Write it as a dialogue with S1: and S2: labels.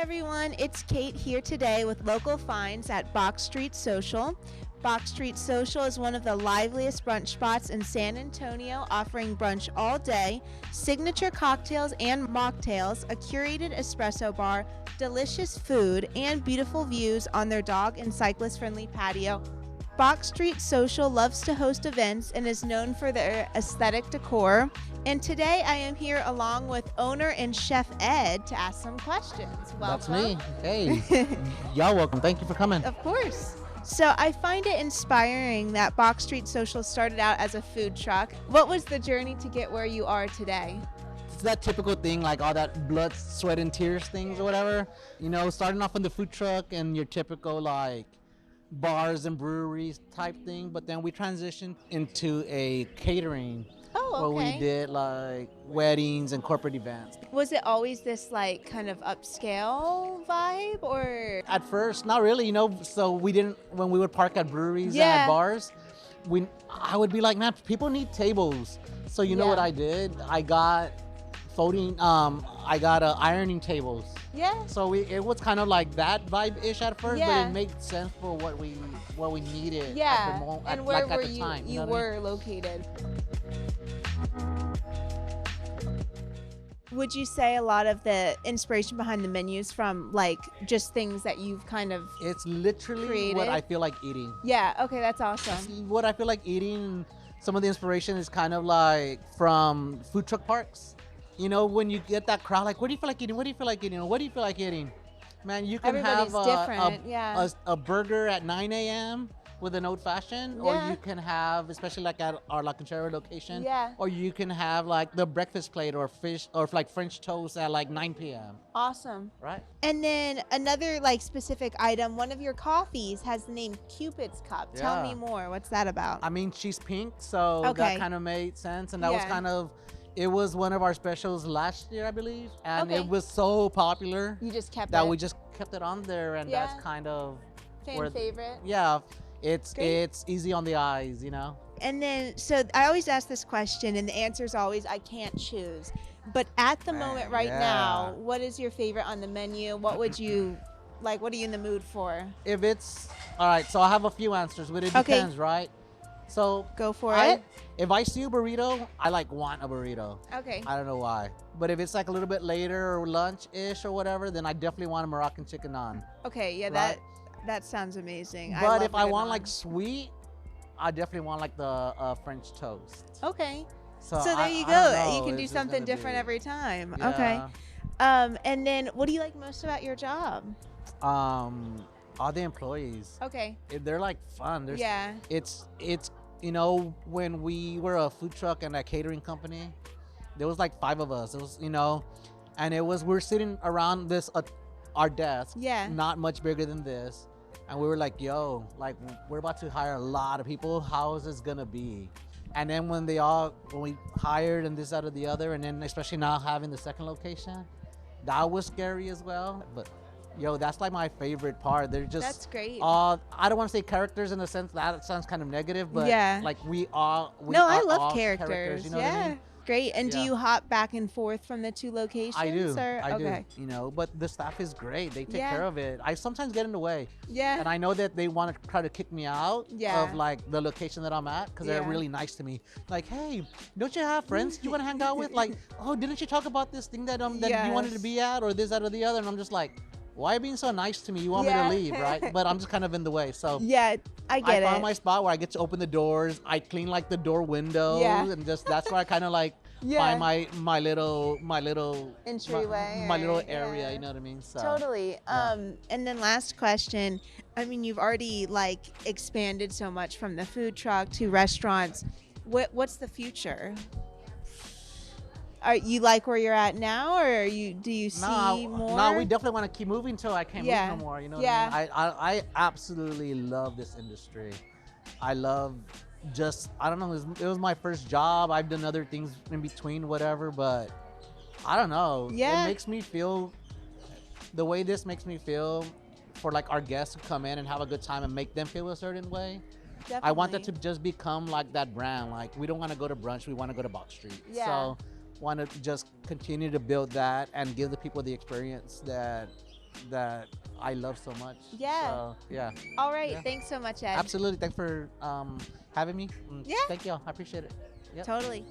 S1: everyone, it's Kate here today with local finds at Box Street Social. Box Street Social is one of the liveliest brunch spots in San Antonio, offering brunch all day, signature cocktails and mocktails, a curated espresso bar, delicious food, and beautiful views on their dog and cyclist-friendly patio. Box Street Social loves to host events and is known for their aesthetic decor. And today I am here along with owner and chef Ed to ask some questions. Welcome.
S2: That's me. Hey, y'all welcome. Thank you for coming.
S1: Of course. So I find it inspiring that Box Street Social started out as a food truck. What was the journey to get where you are today?
S2: It's that typical thing, like all that blood, sweat, and tears things or whatever. You know, starting off in the food truck and your typical like bars and breweries type thing, but then we transitioned into a catering.
S1: Oh, okay.
S2: Where we did like weddings and corporate events.
S1: Was it always this like kind of upscale vibe or?
S2: At first, not really, you know, so we didn't, when we would park at breweries and
S1: Yeah.
S2: at bars, I would be like, man, people need tables. So you know
S1: Yeah.
S2: what I did? I got ironing tables.
S1: Yeah.
S2: So it was kind of like that vibe-ish at first,
S1: Yeah.
S2: but it made sense for what we needed
S1: Yeah.
S2: at the moment,
S1: And where
S2: like
S1: were
S2: at the time.
S1: you
S2: know what I mean?
S1: were located? Would you say a lot of the inspiration behind the menus from like just things that you've kind of?
S2: It's literally
S1: created?
S2: what I feel like eating.
S1: Yeah. Okay, that's awesome.
S2: What I feel like eating, some of the inspiration is kind of like from food truck parks. You know, when you get that crowd, like, what do you feel like eating? What do you feel like eating? What do you feel like eating? Man, you can
S1: Everybody's
S2: have
S1: different, yeah.
S2: a burger at 9 a.m. with an old fashioned, or
S1: Yeah.
S2: you can have, especially like at our La Conchera location,
S1: Yeah.
S2: or you can have like the breakfast plate or fish or like French toast at like 9 p.m.
S1: Awesome.
S2: Right?
S1: And then another like specific item, one of your coffees has the name Cupid's Cup. Tell me
S2: Yeah.
S1: more. What's that about?
S2: I mean, she's pink, so
S1: Okay.
S2: that kind of made sense, and that was
S1: Yeah.
S2: kind of. It was one of our specials last year, I believe, and
S1: Okay.
S2: it was so popular
S1: You just kept
S2: that
S1: it.
S2: we just kept it on there, and
S1: Yeah.
S2: that's kind of
S1: Fan favorite.
S2: yeah, it's
S1: Great.
S2: it's easy on the eyes, you know.
S1: And then, so I always ask this question, and the answer is always, I can't choose. But at the moment right now,
S2: Yeah.
S1: what is your favorite on the menu? What would you, like, what are you in the mood for?
S2: If it's all right, so I have a few answers, but it
S1: Okay.
S2: depends, right? So
S1: Go for it.
S2: if I see a burrito, I like want a burrito.
S1: Okay.
S2: I don't know why, but if it's like a little bit later or lunch-ish or whatever, then I definitely want a Moroccan chicken naan.
S1: Okay, yeah,
S2: Right.
S1: that sounds amazing.
S2: But
S1: love
S2: if
S1: a
S2: I
S1: good
S2: want
S1: naan.
S2: like sweet, I definitely want like the French toast.
S1: Okay. So
S2: So
S1: there
S2: I-
S1: you
S2: I
S1: go.
S2: don't know.
S1: You can do
S2: It's just
S1: something
S2: gonna
S1: different
S2: be-
S1: every time.
S2: Yeah.
S1: Okay. And then what do you like most about your job?
S2: All the employees,
S1: Okay.
S2: they're like fun. There's,
S1: Yeah.
S2: It's you know, when we were a food truck and a catering company, there was like 5 of us. It was, you know, and we're sitting around this our desk.
S1: Yeah.
S2: Not much bigger than this, and we were like, yo, like we're about to hire a lot of people. How is this gonna be? And then when we hired and this out of the other, and then especially now having the second location, that was scary as well. But yo, that's like my favorite part. They're just
S1: That's great.
S2: I don't want to say characters in the sense that sounds kind of negative, but
S1: Yeah.
S2: like we
S1: No,
S2: are
S1: I love
S2: all
S1: characters.
S2: you know what
S1: yeah.
S2: I mean?
S1: Great. And do
S2: Yeah.
S1: you hop back and forth from the two locations?
S2: I do.
S1: Or?
S2: I
S1: okay.
S2: do. You know, but the staff is great. They take
S1: Yeah.
S2: care of it. I sometimes get in the way,
S1: Yeah.
S2: and I know that they want to try to kick me out
S1: Yeah.
S2: of like the location that I'm at because they're
S1: Yeah.
S2: really nice to me. Like, hey, don't you have friends you want to hang out with? Like, oh, didn't you talk about this thing that you wanted to
S1: Yes.
S2: be at, or this, that, or the other? And I'm just like, why are you being so nice to me? You want
S1: Yeah.
S2: me to leave, right? But I'm just kind of in the way. So
S1: Yeah, I
S2: I
S1: get
S2: found
S1: it.
S2: my spot where I get to open the doors. I clean like the door windows,
S1: Yeah.
S2: and just that's where I kind of like
S1: Yeah.
S2: find my little
S1: Entryway
S2: my
S1: or-
S2: little area.
S1: yeah.
S2: You know what I mean? So
S1: Totally.
S2: yeah.
S1: And then last question. I mean, you've already like expanded so much from the food truck to restaurants. What's the future? Are you like where you're at now, or do you see more?
S2: No, we definitely want to keep moving till I can't
S1: Yeah.
S2: move no more. You know
S1: Yeah.
S2: what I mean? I absolutely love this industry. I love I don't know, it was my first job. I've done other things in between, whatever, but I don't know.
S1: Yeah.
S2: It makes me feel the way this makes me feel for like our guests to come in and have a good time and make them feel a certain way. I want that to
S1: Definitely.
S2: just become like that brand. Like we don't want to go to brunch, we want to go to Box Street.
S1: Yeah.
S2: So want to just continue to build that and give the people the experience that that I love so much.
S1: Yeah.
S2: So, yeah.
S1: All right.
S2: Yeah.
S1: Thanks so much, Ed.
S2: Absolutely. Thanks for having me.
S1: Yeah.
S2: Thank you. I appreciate it. Yep.
S1: Totally.